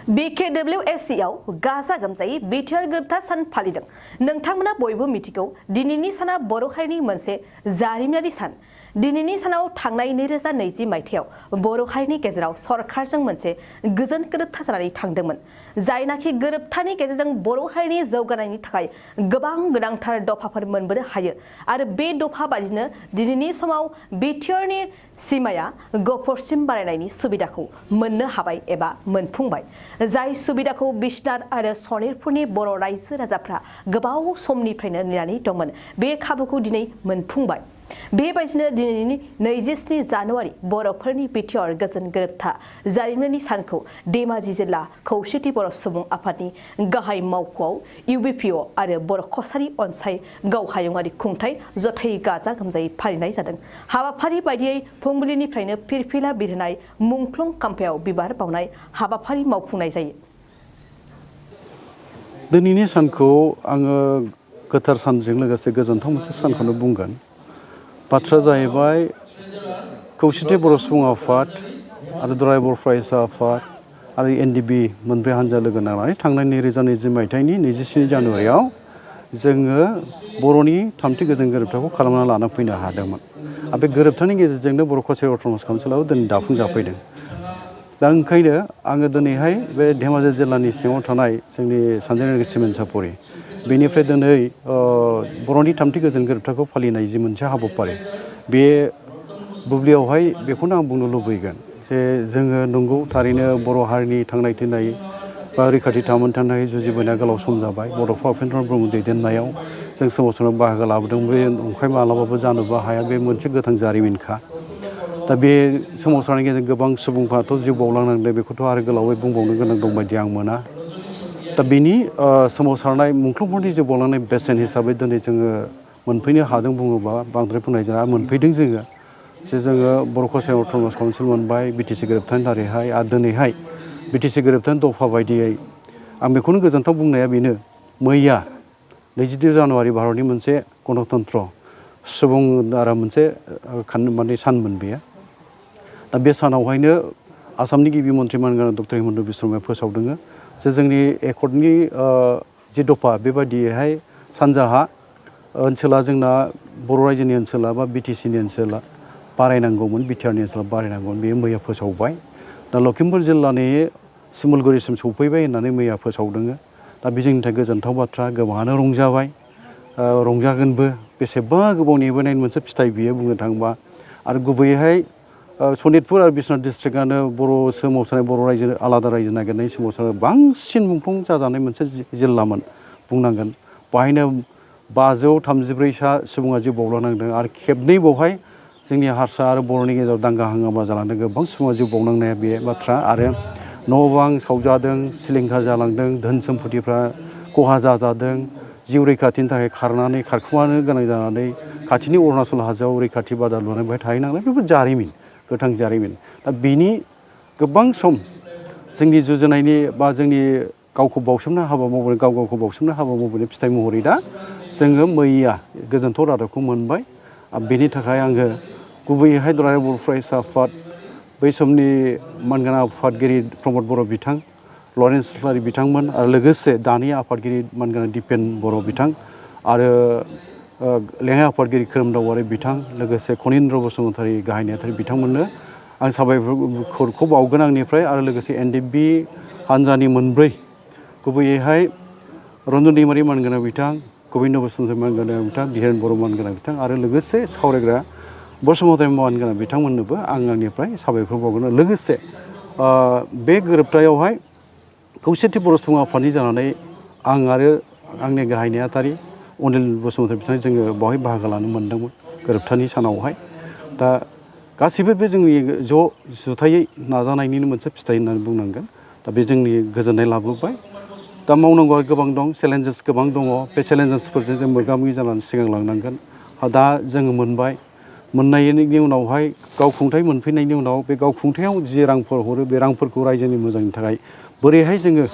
Bkwac आव गाजा गोमजायै बिटिआर गोरोबथा सान फालिदों। नोंथांमोना बयबो मिथिगौ दिनैनि साना बर' हारिनि मोनसे जारिमिनारि सान। दिनैनि सानाव थांनाय 2020 मायथाइयाव बर' हारिनि गेजेराव सरकारजों मोनसे गोजोन गोरोबथा जानानै थांदोंमोन। जायनाखि गोरोबथानि गेजेरजों बर' हारिनि जौगानायनि थाखाय गोबां गोनांथार दफाफोर मोनबोनो हायो आरो बे दफा बादिनो दिनैनि समाव बिटिआरनि सीमाया गफुरसिम बारायनायनि सुबिदाखौ मोननो हाबाय एबा मोनफुंबाय। जाय सुबिदाखौ बिश्नाथ आरो सनितपुरनि बर' रायजो राजाफ्रा गोबाव समनिफ्रायनो नेनानै दंमोन। बे खाबुखौ दिनै मोनफुंबाय। बेबायदिनो दिनैनि 27 जानुवारि बर'फोरनि बिटिआर गोजोन गोरोबथा जारिमिनारि सानखौ धेमाजि जिल्ला खौसेथि बर' सुबुं आफादनि गाहाय मावख'आव UBPO आरो बर' कसारी अनसाय गावहायुंआरि खुंथाय जथायै गाजा गोमजायै फालिनाय जादों। हाबाफारि बायदियै फुंबिलिनिफ्रायनो फिरफिला बिरहोनाय मुंख्लं खाम्फायाव बिबार बावनाय हाबाफारि मावफुंनाय जायो। दिनैनि सानखौ आङो गोथार सानजों लोगोसे गोजोनथाव मोनसे सानखौनो बुंगोन। बाथ्राया जाहैबाय खौसेथि बर' सुबुं आफाद आरो दुलाराय बर' फरायसा आफाद आरो NDB मोनब्रै हानजा लोगो नांनानै थांनाय 2020 मायथाइनि 27 जानुवारियाव जोङो बर'नि थामथि गोजोन गोरोबथाखौ खालामना लाना फैनो हादोंमोन। आरो बे गोरोबथानि गेजेरजोंनो बर' कसारी अट'नमास काउन्सिलाव दिनै दाफुंजाफैदों। दा ओंखायनो आङो दिनैहाय बे धेमाजि जिल्लानि सिङाव थानाय जोंनि सानजारि सिमेन्ट सापरि बेनिफ्राय दिनै बर'नि थामथि गोजोन गोरोबथाखौ फालिनाय जि मोनसे हाबाफारि बे बुब्लियावहाय बेखौनो आं बुंनो लुबैगोन जे जोङो नंगौ थारैनो बर' हारिनि थांनाय थैनाय बा रैखाथि थामोन थानाय जुजिबोनाया गोलाव सम जाबाय। बड'फा उपेन्द्र ब्रह्म दैदेननायाव जों सोमावसाराव बाहागो लाबोदों। बे नंखाय मालाबाबो जानोबो हाया। बे मोनसे गोथां जारिमिनखा। दा बे सोमावसारनायनि गेजेरजों गोबां सुबुंफ्राथ' जिउ बावलांनांदों। बेखौथ' आरो गोलावै बुंबावनो गोनां दं बायदि आं मोना। दा बेनि सोमावसारनाय मुंख्लंफोरनि जिउ बावलांनाय बेसेन हिसाबै दिनै जोङो मोनफैनो हादों बुङोबा बांद्राय बुंनाय जाया। मोनफैदों जोङो जे जोङो बर' कसारी अट'नमास काउन्सिल मोनबाय BTC गोरोबथानि दारैहाय आरो दिनैहाय BTC गोरोबथानि दफा बायदियै आं बेखौनो गोजोनथाव बुंनाया बेनो मैया 22 जानुवारि भारतनि मोनसे गणतन्त्र सुबुं द्वारा मोनसे माने सानमोन बेयो। दा बे सानावहायनो आसामनि गिबि मन्त्रि मानगोनां डक्टर हिमन्त बिश्व शर्माया फोसावदों जे जोंनि एकर्डनि जि दफा बेबायदियैहाय सानजाहा ओनसोला जोंना बर' रायजोनि ओनसोला बा BTCनि ओनसोला बारायनांगौमोन, बिटिआरनि ओनसोला बारायनांगौमोन। बेयो मैया फोसावबाय। दा लखिमपुर जिल्लानि सिमुलगुरिसिम सौफैबाय होननानै मैया फोसावदों। दा बे जोंनि थाखाय गोजोनथाव बाथ्रा। गोबाङानो रंजाबाय, रंजागोनबो। बेसेबा गोबाव नेबोनायनि मोनसे फिथाइ बियो बुंनो थाङोबा। आरो गुबैयैहाय सनितपुर आरो बिश्वनाथ डिस्ट्रिक्टआनो बर' सोमावसारनाय बर' रायजो आलादा रायजो नागिरनाय सोमावसारनाय बांसिन मुंख्लं जाजानाय मोनसे जिल्लामोन बुंनांगोन। बाहायनो 533 सुबुङा जिउ बावलांनांदों आरो खेबनै बावहाय जोंनि हारसा आरो बर'नि गेजेराव दांगा हांगामा जालांदों। गोबां सुबुङा जिउ बावनांनाया बे बाथ्रा। आरो न' बां सावजादों, सिलिंखार जालांदों, धोन सम्फथिफ्रा खहा जाजादों। जिउ रैखाथिनि थाखाय खारखुमानो गोनां जानानै खाथिनि अरुणाचल हाजोआव रैखाथि बादा लुनानै बेहाय थाहैनांनाय बेफोर जारिमिन, गोथां जारिमिन। दा बेनि गोबां सम जोंनि जुजिनायनि बा जोंनि गावखौ बावसोमनो हाबा मावबोनाय गावखौ बावसोमनो हाबा मावबोनाय फिथाइ महरै दा जोङो मैया गोजोनथाव रादाबखौ मोनबाय। बेनि थाखाय आङो गुबैयैहाय दुलाराय बर' फरायसा आफाद बै समनि मानगोनां आफादगिरि प्रमद बर' बिथां, लरेन्स इस्लारि बिथांमोन आरो लोगोसे दानि आफादगिरि मानगोनां दिपेन बर' बिथां आरो लेङाइ आफादगिरि खोरोमदाव बिथां, लोगोसे खनिन्द्र बसुमतारी गाहाय नेहाथारि बिथांमोननो आं साबायखरखौ बावगोन आंनिफ्राय। आरो लोगोसे NDB हानजानि मोनब्रै गुबैयैहाय रन्जन दैमारि मानगोनां बिथां, गबिन्द बसुमतारी मानगोनां बिथां, धीरेन बर' मानगोनां बिथां आरो लोगोसे सावरायग्रा बसुमतारी मानगोनां बिथांमोननोबो आं आंनिफ्राय साबायखर बावगोन। लोगोसे बे गोरोबथायावहाय खौसेथि बर' सुबुं आफादनि जानानै आं आरो आंनि गाहाय नेहाथारि अनिल बसुमतारी बिथां जोङो बावहाय बाहागो लानो मोनदोंमोन गोरोबथानि सानावहाय। दा गासैबो बे जोंनि जुथायै नाजानायनिनो मोनसे फिथाइ होननानै बुंनांगोन। दा बे जोंनि गोजोननाय लाबोबाय। दा मावनांगौआ गोबां दं, चेलेन्जेस गोबां दङ। बे चेलेन्जेसफोरजों जों मोगा मोगि जानानै सिगांलांनांगोन। दा जोङो मोनबाय। मोननायनि उनावहाय गावखुंथाय मोनफैनायनि उनाव बे गावखुंथायाव जि रांफोर हरो बे रांफोरखौ रायजोनि मोजांनि थाखाय बोरैहाय जोङो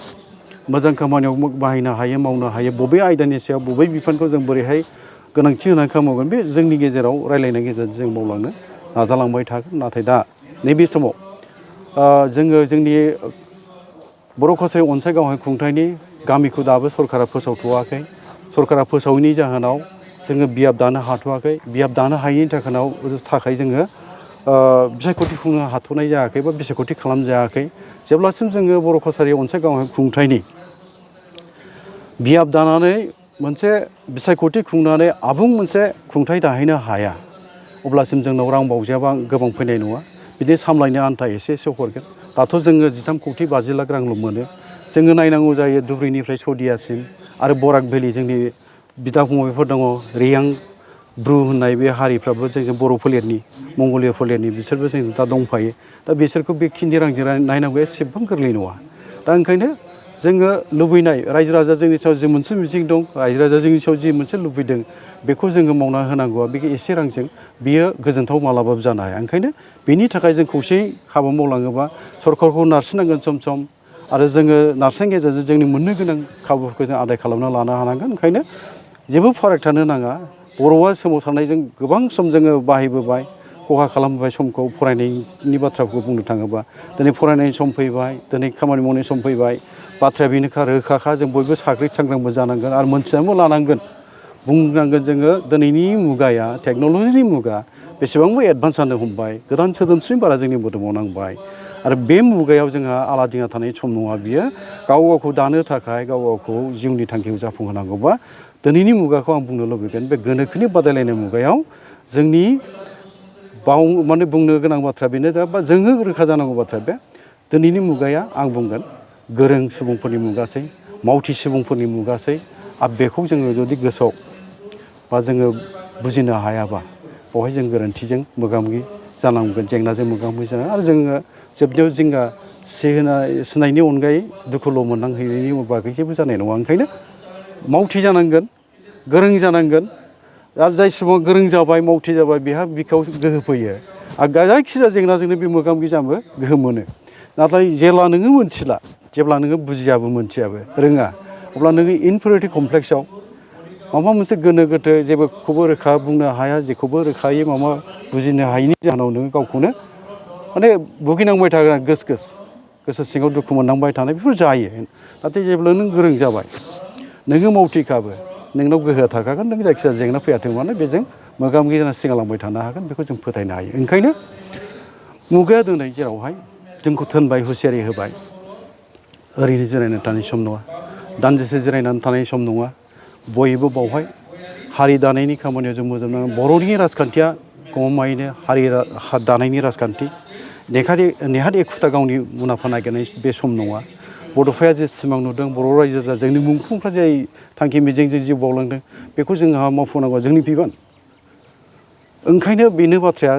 मोजां खामानियाव बाहायनो हायो, मावनो हायो, बबे आयदानि सायाव बबे बिफानखौ जों बोरैहाय गोनांथि होनानै खामानि मावगोन, बे जोंनि गेजेराव रायलायनायनि गेजेरजों जों मावलांनो नाजालांबाय थागोन। नाथाय दा नैबे समाव जोङो जोंनि बर' कसारि अनसाय गावहाय खुंथायनि गामिखौ दाबो सरकारा फोसावथ'वाखै सरकारा फोसावैनि जाहोनाव जोङो बियाब दानो हाथ'वाखै बियाब दानो हायैनि थाखाय जोङो बिसायख'थि खुंनो हाथ'नाय जायाखै बा बिसायख'थि खालामजायाखै जेब्लासिम जोङो बर' कसारि अनसाय गावहाय खुंथायनि बियाब दानानै मोनसे बिसायख'थि खुंनानै आबुं मोनसे खुंथाय दाहैनो हाया अब्लासिम जोंनाव रां बावजायाबा गोबां फैनाय नङा बिदि सामलायनो आन्था एसे हरगोन दाथ' जोङो 13 कौटि 50 लाख रांल' मोनो जोङो नायनांगौ जायो धुब्रीनिफ्राय सदियासिम आरो बराक भेलि जोंनि बिदा फंबायफोर दङ रियां ब्रु होननाय बे हारिफ्राबो जों बर' फोलेरनि मंगलिया फोलेरनि बिसोरबो जों दा दंफायो दा बिसोरखौ बेखिनि रांजों नायनांगौ एसेबां गोरलै नङा दा ओंखायनो जोङो लुबैनाय रायजो राजा जोंनि सायाव जि मोनसे मिजिं दं रायजो राजा जोंनि सायाव जि मोनसे लुबैदों बेखौ जोङो मावना होनांगौआ बे एसे रांजों बियो गोजोनथाव मालाबाबो जानो हाया ओंखायनो बेनि थाखाय जों खौसेयै हाबा मावलाङोबा सरकारखौ नारसिननांगोन सम सम आरो जोङो नारसिननायनि गेजेरजों जोंनि मोननो गोनां खाबुफोरखौ जों आदाय खालामना लानो हानांगोन ओंखायनो जेबो फाराग थानो नाङा बर'आ सोमावसारनायजों गोबां सम जोङो बाहायबोबाय खहा खालामबोबाय समखौ फरायनायनि बाथ्राखौ बुंनो थाङोबा दिनै फरायनायनि सम फैबाय दिनै खामानि मावनायनि सम फैबाय बाथ्राया बेनोखा रोखाखा जों बयबो साग्रिद सांग्रांबो जानांगोन आरो मोनथिनानैबो लानांगोन बुंनांगोन जोङो दिनैनि मुगाया टेक्न'लजिनि मुगा बेसेबांबो एडभान्स जानो हमबाय गोदान सोदोमस्रिनि बारा जोंनि मोदोमाव नांबाय आरो बे मुगायाव जोंहा आलादिना थानाय सम नङा बियो गाव गावखौ दानो थाखाय गाव गावखौ जिउनि थांखिखौ जाफुंहोनांगौबा दिनैनि मुगाखौ आं बुंनो लुबैगोन बे गोनोखोनि बादायलायनाय मुगायाव जोंनि माने बुंनो गोनां बाथ्रा बेनो बा जोङो रोखा जानांगौ बाथ्रा बे दिनैनि मुगाया आं बुंगोन गोरों सुबुंफोरनि मुगासै मावथि सुबुंफोरनि मुगासै आरो बेखौ जोङो जुदि गोसोआव बा जोङो बुजिनो हायाबा बेवहाय जों गोरोन्थिजों मोगा मोगि जानांगोन जेंनाजों मोगा मोगि जानांगोन आरो जोङो जोबनायाव जिंगा सिनायनि अनगायै दुखुल' मोननांहैनायनि बागै जेबो जानाय नङा ओंखायनो मावथि जानांगोन गोरों जानांगोन आरो जाय सुबुङा गोरों जाबाय मावथि जाबाय बेहा बिखायाव गोहो फैयो आरो जायखिजाया जेंनाजोंनो बे मोगा मोगि जानो गोहो मोनो नाथाय जेब्ला नोङो मोनथिला जेब्ला नोङो बुजियाबो मोनथियाबो रोङा अब्ला नोङो इनफेरियरिटि कमप्लेक्सआव माबा मोनसे गोनो गोथो जेबोखौबो रोखा बुंनो हाया जेखौबो रोखायै माबा बुजिनो हायैनि जाहोनाव नोङो गावखौनो माने भुगिनांबाय थागोन गोसो सिङाव दुखु मोननांबाय थानाय बेफोर जायो नाथाय जेब्ला नों गोरों जाबाय नोङो मावथिखाबो नोंनाव गोहोआ थाखागोन नों जायखिजाया जेंना फैयाथों मानो बेजों मोगा मोगि जाना सिगांलांबाय थानो हागोन बेखौ जों फोथायनो हायो ओंखायनो मुगाया दिनै जेरावहाय जोंखौ थोनबाय हुसियारि होबाय ओरैनो जिरायनानै थानाय सम नङा दान्दिसे जिरायनानै थानाय सम नङा बयबो बावहाय हारि दानायनि खामानियाव जों मोजां नाङो बर'नि राजखान्थिया गमामायैनो हारि दानायनि राजखान्थि नेहाद एखुथा गावनि मुलाम्फा नागिरनाय बे सम नङा बड'फाया जे सिमां नुदों बर' रायजो जा जोंनि मुंख्लंफ्रा जाय थांखि मिजिंजों जिउ बावलांदों बेखौ जोंहा मावफुंनांगौआ जोंनि बिबान ओंखायनो बेनो बाथ्राया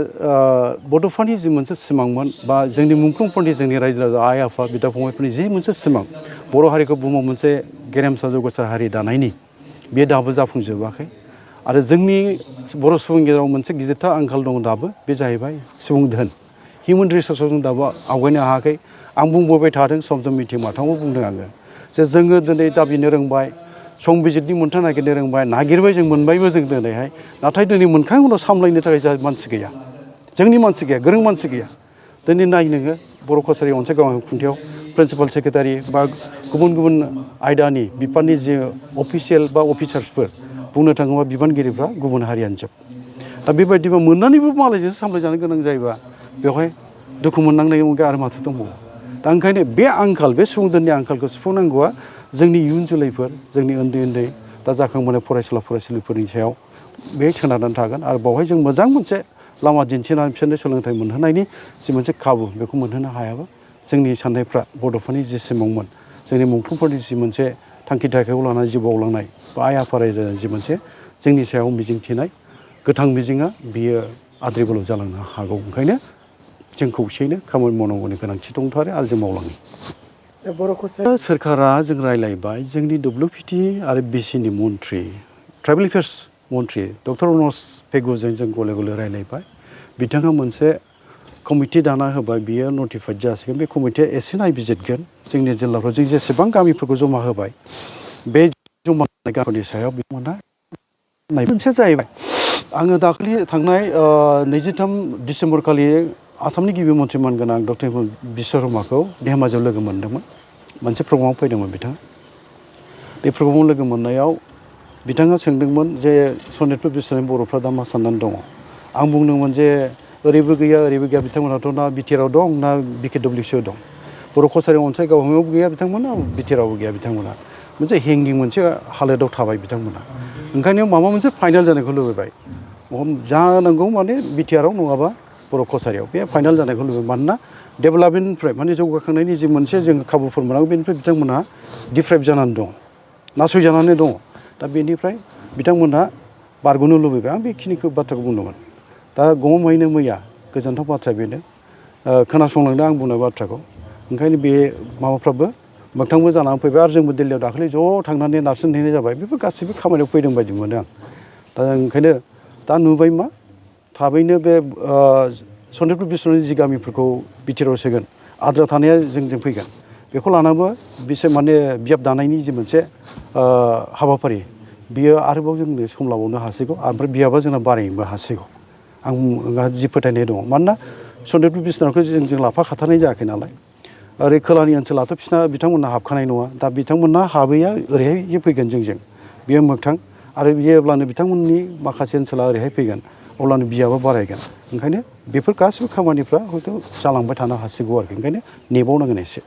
बड'फानि जि मोनसे सिमांमोन बा जोंनि मुंख्लंफोरनि जोंनि रायजो राजा आइ आफा बिदा फंबायफोरनि जि मोनसे सिमां बर' हारिखौ बुहुमाव मोनसे गेरेमसा जौगासार हारि दानायनि बे दाबो जाफुंजोबाखै आरो जोंनि बर' सुबुंनि गेजेराव मोनसे गिदिरथार आंखाल दं दाबो बे जाहैबाय सुबुं धोन हिउमेन रिसर्सआव जों दाबो आवगायनो हायाखै आं बुंबोबाय थादों सम सम मिथिं माथाङाव बुंदों आङो जे जोङो दिनै दाबिनो रोंबाय संबिजितनि मोन्थाय नागिरनो रोंबाय नागिरबाय जों मोनबायबो जों दिनैहाय नाथाय दिनै मोनखांनायनि उनाव सामलायनो थाखाय जोंहा मानसि गैया जोंनि मानसि गैया गोरों मानसि गैया दिनै नाय नोङो बर' कसारि अनसाय गावहाय खुंथायाव प्रिन्सिपाल सेक्रेटारि बा गुबुन गुबुन आयदानि बिफाननि जि अफिसियेल बा अफिसार्सफोर बुंनो थाङोबा बिबानगिरिफ्रा गुबुन हारियानो जोब दा बेबायदिबा मोननानैबो मालायजोंसो सामलायजानो गोनां जायोबा बेवहाय दुखु मोननांनायनि अनगायै आरो माथो दंबावो दा ओंखायनो बे आंखाल बे सुबुंधोननि आंखालखौ सुफुंनांगौआ जोंनि इयुन जोलैफोर जोंनि उन्दै उन्दै दा जाखांबोनाय फरायसुला फरायसुलिफोरनि सायाव बे सोनारनानै थागोन आरो बावहाय जों मोजां मोनसे लामा दिन्थिनानै बिसोरनो सोलोंथाइ मोनहोनायनि जि मोनसे खाबु बेखौ मोनहोनो हायाबा जोंनि साननायफ्रा बड'फानि जि सिमांमोन जोंनि मुंख्लंफोरनि जि मोनसे थांखि थाखायखौ लानानै जिउ बावलांनाय बा आइ आफा रायजोनि जि मोनसे जोंनि सायाव मिजिंथिनाय गोथां मिजिङा बियो आद्रि गोलाव जालांनो हागौ ओंखायनो जों खौसेयैनो खामानि मावनांगौनि गोनांथि दंथारो आरो जों मावलाङो सोरखारा जों रायज्लायबाय जोंनि डब्लिउपिटि आरो बिसिनि मन्थ्रि ट्राइबेल एफेयार्स मन्थ्रि डक्टर अनस पेगुजों जों गले गले रायज्लायबाय बिथाङा मोनसे कमिटि दाना होबाय बियो नटिफाइड जासिगोन बे कमिटिया एसे नायबिजिरगोन जोंनि जिल्लाफ्राव जों जेसेबां गामिफोरखौ जमा होबाय बे जमा होनाय गामिनि सायाव बिथांमोनहा मोनसे जाहैबाय आङो दाखालि थांनाय 23 डिसेम्बर खालि आसामनि गिबि मन्थ्रि मानगोनां डक्टर बिश्वकर्माखौ धेमाजियाव लोगो मोन्दोंमोन मोनसे प्रग्रामाव फैदोंमोन बिथाङा। बे प्रग्रामाव लोगो मोननायाव बिथाङा सोंदोंमोन जे सनितपुर बिटिआरनि बर'फ्रा दा मा साननानै दङ। आं बुंदोंमोन जे ओरैबो गैया ओरैबो गैया, बिथांमोनहाथ' ना बिटिआरआव दं ना बिकेडब्लिउसिआव दं। बर' कसारि अनसाय गौराङावबो गैया बिथांमोना, बिटिआरआवबो गैया बिथांमोना। मोनसे हेंगिं मोनसे हालोदाव थाबाय बिथांमोना। ओंखायनो माबा मोनसे फाइनाल जानायखौ लुबैबाय। जानांगौ माने बिटिआरआव नङाबा बर' कसारियाव बे फाइनाल जानायखौ लुबैबाय। मानोना डेभेलपमेन्टनिफ्राय माने जौगाखांनायनि जि मोनसे जों खाबुफोर मोनांगौ बेनिफ्राय बिथांमोनहा डिप्राइभ जानानै दं, नासयजानानै दङ। दा बेनिफ्राय बिथांमोनहा बारग'नो लुबैबाय। आं बेखिनिखौ बाथ्राखौ बुंदोंमोन। दा गमामायैनो मैया गोजोनथाव बाथ्राया बेनो, खोनासंलांदों आं बुंनाय बाथ्राखौ। ओंखायनो बे माबाफ्राबो मोगथांबो जानानै फैबाय। आरो जोंबो दिल्लीयाव दाखालि ज' थांनानै नारसिनहैनाय जाबाय। बेफोर गासैबो खामानियाव फैदों बायदि मोनो आं। दा ओंखायनो दा नुबाय मा थाबैनो बे सनितपुर बिटिआरनि जि गामिफोरखौ बिटिआरआव सोगोन, आद्रा थानाया जोंजों फैगोन। बेखौ लानाबो बिसोर माने बियाब दानायनि जि मोनसे हाबाफारि, बियो आरोबाव जोंनो सम लाबावनो हासिगौ। ओमफ्राय बियाबा जोंना बारायनोबो हासिगौ। आं जि फोथायनाय दङ। मानोना सनितपुर बिटिआरखौ जों लाफाखाथारनाय जायाखै नालाय। ओरै खोलानि ओनसोलाथ' बिथांमोनहा हाबखानाय नङा। दा बिथांमोनहा हाबैया ओरैहाय फैगोन जोंजों, बेयो मोगथां। आरो जेब्लानो बिथांमोननि माखासे ओनसोला ओरैहाय फैगोन अब्लानो बियाबा बारायगोन। ओंखायनो बेफोर गासिबो खामानिफ्रा हयथ' जालांबाय थानो हासिगौ आरोखि। ओंखायनो नेबावनांगोन एसे।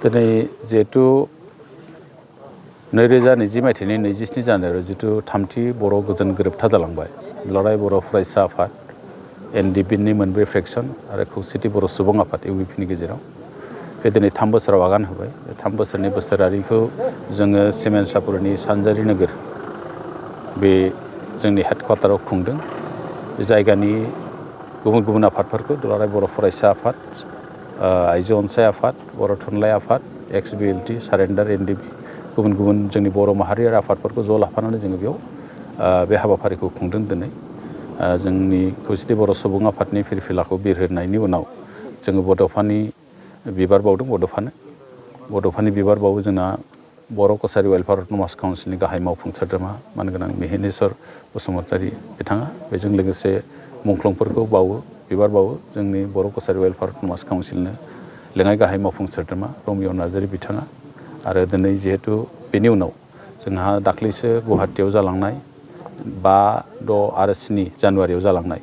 दिनै जिहेथु 2020 मायथाइनि 27 जानुवारियाव जिथु थामथि बर' गोजोन गोरोबथा जालांबाय, दुलाराय बर' फरायसा आफाद, एनडिपिनि मोनब्रै फ्रेक्सन आरो खौसेथि बर' सुबुं आफाद इउबिपिनि गेजेराव बे दिनै 3 बोसोराव आगान होबाय। बे 3 बोसोरनि बोसोरारिखौ जोङो सिमेन्सापुरनि सानजारि नोगोर बे जोंनि हेडक्वार्टाराव खुंदों। बे जायगानि गुबुन गुबुन आफादफोरखौ दुलाराय बर' फरायसा आफाद, आइजो अनसाय आफाद, बर' थुनलाइ आफाद, XBLT, सारेन्डार, एनडिपि, गुबुन गुबुन जोंनि बर' माहारियारि आफादफोरखौ ज' लाफानानै जोङो बेयाव बे हाबाफारिखौ खुंदों दिनै। जोंनि खौसेथि बर' सुबुं आफादनि फिरफिलाखौ बिरहोनायनि उनाव जोङो बड'फानि बिबार बावदों। बड'फानि बिबार बावो जोंना बर' कसारि वेलफेयार अट'नमास काउन्सिलनि गाहाय मावफुं सोद्रोमा मानगोनां मिहिनेस्वर बसुमतारी बिथाङा। बेजों लोगोसे मुंख्लंफोरखौ बावो, बिबार बावो जोंनि बर' कसारि वेलफेयार अट'नमास काउन्सिलनो लेङाइ गाहाय मावफुं सोद्रोमा रमिय' नार्जारि बिथाङा। आरो दिनै जिहेथु बेनि उनाव जोंहा दाख्लैसो गुवाहाटियाव जालांनाय 5, 6 आरो 7 जानुवारियाव जालांनाय,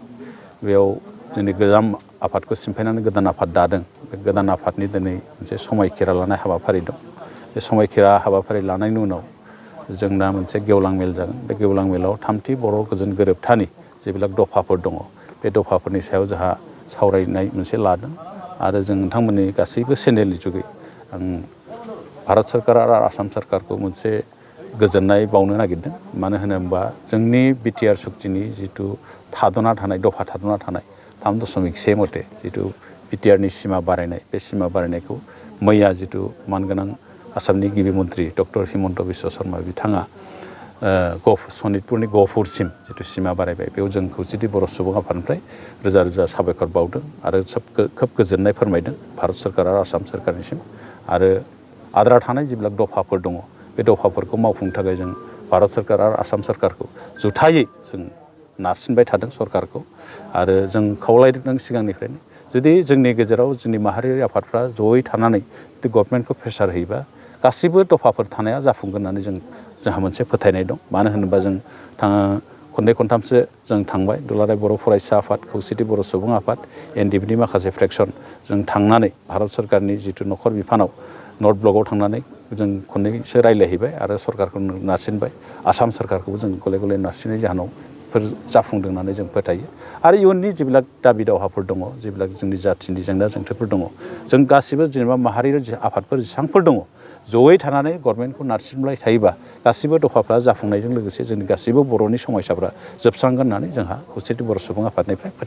बेयाव जोंनि गोजाम आफादखौ सिमफायनानै गोदान आफाद दादों। बे गोदान आफादनि दिनै मोनसे समायखिरा लानाय हाबाफारि दं। बे समायखिरा हाबाफारि लानायनि उनाव जोंना मोनसे गेवलां मेल जागोन। बे गेवलां मेलाव थामथि बर' गोजोन गोरोबथानि जेবিলাক दफाफोर दङ, बे दफाफोरनि सायाव जोंहा सावरायनाय मोनसे लादों। आरो जों नोंथांमोननि गासैबो चेनेलनि जुगै आं भारत सोरकार आरो आसाम सोरकारखौ मोनसे गोजोननाय बावनो नागिरदों। मानो होनोबा जोंनि बिटिआर सुक्तिनि जिथु थाद'ना थानाय, दफा थाद'ना थानाय 3.1 मथे जिथु बिटिआरनि सिमा बारायनाय, बे सिमा बारायनायखौ मैया जिथु मानगोनां आसामनि गिबि मन्त्रि डक्टर हिमन्त बिश्व शर्मा बिथाङा सनितपुरनि गहपुरसिम जिथु सिमा बारायबाय, बेयाव जों खौसेथि बर' सुबुं आफादनिफ्राय रोजा रोजा साबायखर बावदों आरो खोब गोजोननाय फोरमायदों भारत सोरकार आरो आसाम सोरकारनिसिम। आरो आद्रा थानाय जेब्ला दफाफोर दङ, बे दफाफोरखौ मावफुंनो थाखाय जों भारत सोरकार आरो आसाम सोरकारखौ जुथायै जों नारसिनबाय थादों सरकारखौ। आरो जों खावलायदों सिगांनिफ्रायनो, जुदि जोंनि गेजेराव जोंनि माहारियारि आफादफ्रा जयै थानानै जुदि गभर्नमेन्टखौ प्रेसार होयोबा गासिबो दफाफोर थानाया जाफुंगोन होननानै जोंहा मोनसे फोथायनाय दं। मानो होनोबा जों खननै खनथामसो जों थांबाय, दुलाराय बर' फरायसा आफाद, खौसेथि बर' सुबुं आफाद, एनडिपिनि माखासे फ्रेक्सन जों थांनानै भारत सोरकारनि जिथु नखर बिफानाव नर्थ ब्लकआव थांनानै जों खननैसो रायज्लायहैबाय आरो सरकारखौ नारसिनबाय। आसाम सोरकारखौबो जों गले गले नारसिननाय जाहोनाव बेफोर जाफुंदों होननानै जों फोथायो। आरो इयुननि जेब्लाक दाबि दावहाफोर दङ, जेब्लाक जोंनि जाथिनि जेंना जेंथोफोर दङ, जों गासिबो जेनेबा माहारियारि आफादफोर जेसेबांफोर दङ जयै थानानै गभर्नमेन्टखौ नारसिनबाय थायोबा गासिबो दफाफ्रा जाफुंनायजों लोगोसे जोंनि गासिबो बर'नि समयसाफ्रा जोबस्रांगोन होननानै जोंहा खौसेथि बर' सुबुं आफादनिफ्राय फोथायनाय